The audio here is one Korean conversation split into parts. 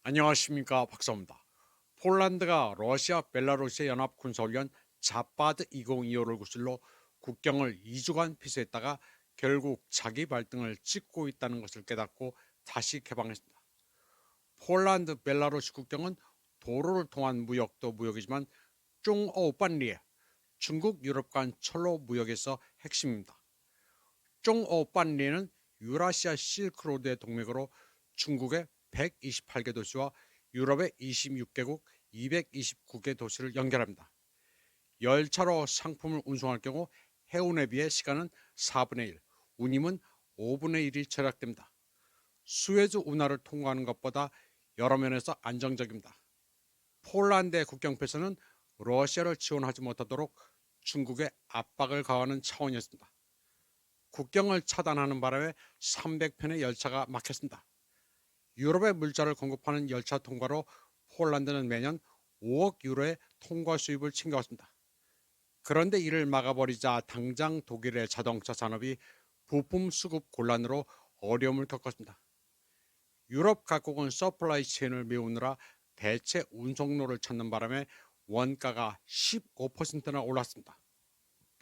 안녕하십니까, 박사입니다. 폴란드가 러시아 벨라루시의 연합 군사훈련 자파드 2025를 구실로 국경을 2주간 피수했다가 결국 자기 발등을 찍고 있다는 것을 깨닫고 다시 개방했습니다. 폴란드 벨라루시 국경은 도로를 통한 무역도 무역이지만 중어반리에 중국 유럽 간 철로 무역에서 핵심입니다. 중어반리는 유라시아 실크로드의 동맥으로 중국의 128개 도시와 유럽의 26개국 229개 도시를 연결합니다. 열차로 상품을 운송할 경우 해운에 비해 시간은 4분의 1, 운임은 5분의 1이 절약됩니다. 수에즈 운하를 통과하는 것보다 여러 면에서 안정적입니다. 폴란드의 국경패스는 러시아를 지원하지 못하도록 중국에 압박을 가하는 차원이었습니다. 국경을 차단하는 바람에 300편의 열차가 막혔습니다. 유럽의 물자를 공급하는 열차 통과로 폴란드는 매년 5억 유로의 통과 수입을 챙겨왔습니다. 그런데 이를 막아버리자 당장 독일의 자동차 산업이 부품 수급 곤란으로 어려움을 겪었습니다. 유럽 각국은 서플라이 체인을 메우느라 대체 운송로를 찾는 바람에 원가가 15%나 올랐습니다.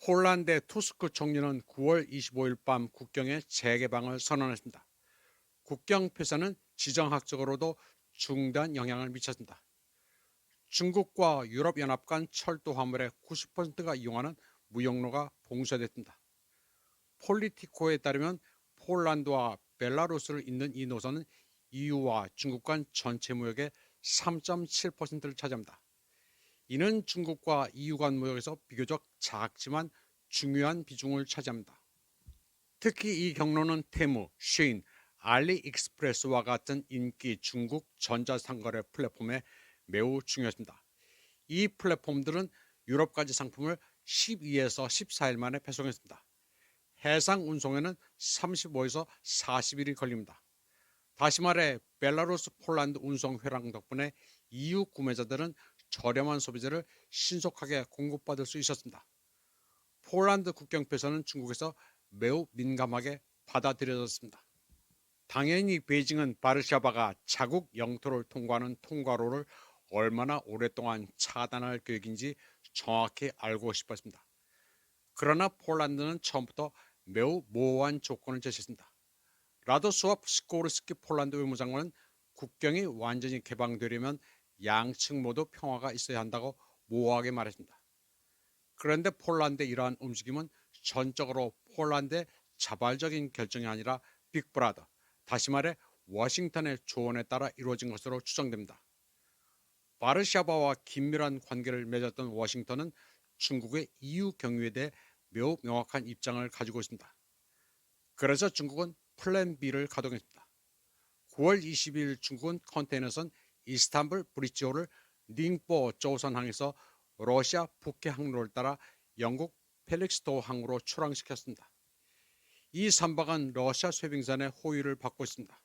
폴란드의 투스크 총리는 9월 25일 밤 국경의 재개방을 선언했습니다. 국경 폐쇄는 지정학적으로도 중대한 영향을 미쳤습니다. 중국과 유럽연합 간 철도 화물의 90%가 이용하는 무역로가 봉쇄됐습니다. 폴리티코에 따르면 폴란드와 벨라루스를 잇는 이 노선은 EU와 중국 간 전체 무역의 3.7%를 차지합니다. 이는 중국과 EU 간 무역에서 비교적 작지만 중요한 비중을 차지합니다. 특히 이 경로는 테무, 쉐인, 알리익스프레스와 같은 인기 중국 전자상거래 플랫폼에 매우 중요했습니다. 이 플랫폼들은 유럽까지 상품을 12에서 14일 만에 배송했습니다. 해상 운송에는 35에서 40일이 걸립니다. 다시 말해 벨라루스 폴란드 운송 회랑 덕분에 EU 구매자들은 저렴한 소비재를 신속하게 공급받을 수 있었습니다. 폴란드 국경 폐쇄는 중국에서 매우 민감하게 받아들여졌습니다. 당연히 베이징은 바르샤바가 자국 영토를 통과하는 통과로를 얼마나 오랫동안 차단할 계획인지 정확히 알고 싶었습니다. 그러나 폴란드는 처음부터 매우 모호한 조건을 제시했습니다. 라도스와프 시코르스키 폴란드 외무장관은 국경이 완전히 개방되려면 양측 모두 평화가 있어야 한다고 모호하게 말했습니다. 그런데 폴란드의 이러한 움직임은 전적으로 폴란드의 자발적인 결정이 아니라 빅브라더, 다시 말해 워싱턴의 조언에 따라 이루어진 것으로 추정됩니다. 바르샤바와 긴밀한 관계를 맺었던 워싱턴은 중국의 EU 경유에 대해 매우 명확한 입장을 가지고 있습니다. 그래서 중국은 플랜 B를 가동했습니다. 9월 22일 중국은 컨테이너선 이스탄불 브리지호를 닝보 조선항에서 러시아 북해 항로를 따라 영국 펠릭스토 항으로 출항시켰습니다. 이 선박은 러시아 쇄빙선의 호위를 받고 있습니다.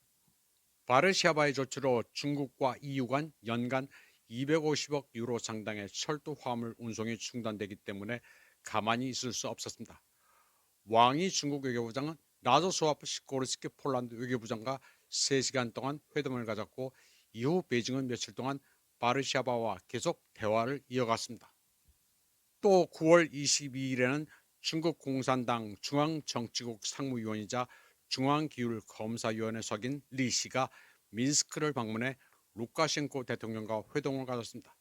바르샤바의 조치로 중국과 EU 간 연간 250억 유로 상당의 철도 화물 운송이 중단되기 때문에 가만히 있을 수 없었습니다. 왕이 중국 외교부장은 라조스와프 시코르스키 폴란드 외교부장과 3시간 동안 회담을 가졌고 이후 베이징은 며칠 동안 바르샤바와 계속 대화를 이어갔습니다. 또 9월 22일에는 중국 공산당 중앙정치국 상무위원이자 중앙기율검사위원회 석인 리 씨가 민스크를 방문해 루카셴코 대통령과 회동을 가졌습니다.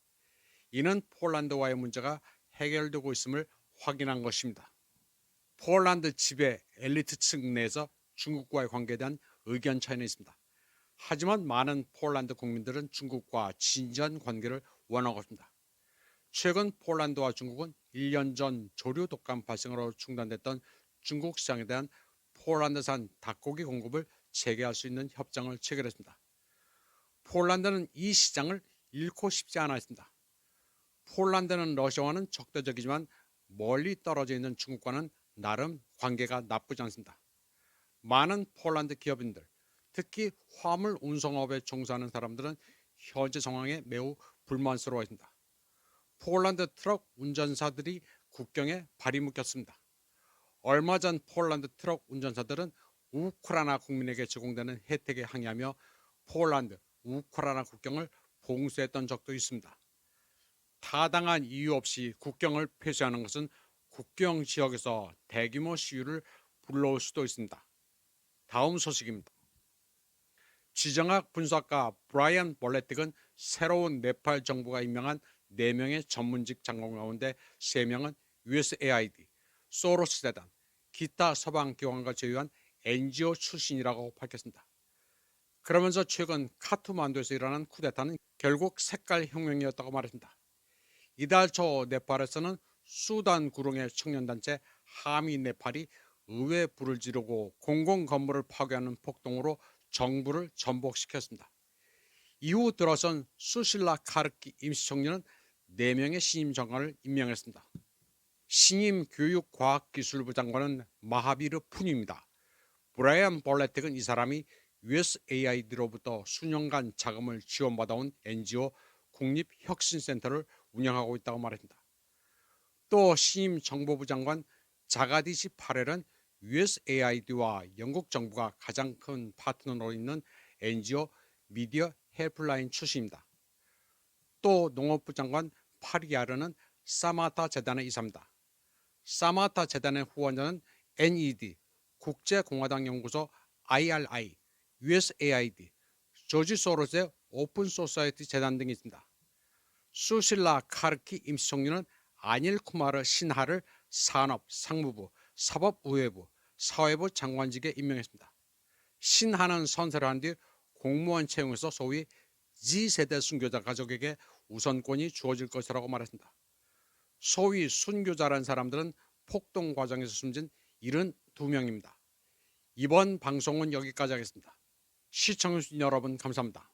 이는 폴란드와의 문제가 해결되고 있음을 확인한 것입니다. 폴란드 지배 엘리트층 내에서 중국과의 관계에 대한 의견 차이는 있습니다. 하지만 많은 폴란드 국민들은 중국과 진지한 관계를 원하고 있습니다. 최근 폴란드와 중국은 1년 전 조류 독감 발생으로 중단됐던 중국 시장에 대한 폴란드산 닭고기 공급을 재개할 수 있는 협정을 체결했습니다. 폴란드는 이 시장을 잃고 싶지 않아 했습니다. 폴란드는 러시아와는 적대적이지만 멀리 떨어져 있는 중국과는 나름 관계가 나쁘지 않습니다. 많은 폴란드 기업인들, 특히 화물 운송업에 종사하는 사람들은 현재 상황에 매우 불만스러워했습니다. 폴란드 트럭 운전사들이 국경에 발이 묶였습니다. 얼마 전 폴란드 트럭 운전사들은 우크라이나 국민에게 제공되는 혜택에 항의하며 폴란드 우크라이나 국경을 봉쇄했던 적도 있습니다. 타당한 이유 없이 국경을 폐쇄하는 것은 국경 지역에서 대규모 시위를 불러올 수도 있습니다. 다음 소식입니다. 지정학 분석가 브라이언 벌레틱은 새로운 네팔 정부가 임명한 4명의 전문직 장관 가운데 3명은 USAID, 소로스 재단, 기타 서방 기관과 제휴한 NGO 출신이라고 밝혔습니다. 그러면서 최근 카트만두에서 일어난 쿠데타는 결국 색깔 혁명이었다고 말했습니다. 이달 초 네팔에서는 수단 구룡의 청년단체 하미 네팔이 의회 불을 지르고 공공 건물을 파괴하는 폭동으로 정부를 전복시켰습니다. 이후 들어선 수실라 카르키 임시총리는 4명의 신임 장관을 임명했습니다. 신임 교육과학기술부 장관은 마하비르 푼입니다. 브라이언 벌레틱은 이 사람이 USAID로부터 수년간 자금을 지원받아온 NGO 국립혁신센터를 운영하고 있다고 말했습니다. 또 신임 정보부 장관 자가디시 파렐은 USAID와 영국 정부가 가장 큰 파트너로 있는 NGO 미디어 헬플라인 출신입니다. 또 농업부 장관 파리야르는 사마타 재단의 이사입니다. 사마타 재단의 후원자는 NED, 국제공화당 연구소 IRI, USAID, 조지 소로스의 오픈 소사이티 재단 등이 있습니다. 수실라 카르키 임시총리는 아닐 쿠마르 신하를 산업, 상무부, 사법의회부, 사회부 장관직에 임명했습니다. 신하는 선서를 한 뒤 공무원 채용에서 소위 G세대 순교자 가족에게 우선권이 주어질 것이라고 말했습니다. 소위 순교자란 사람들은 폭동 과정에서 숨진 72명입니다. 이번 방송은 여기까지 하겠습니다. 시청해주신 여러분 감사합니다.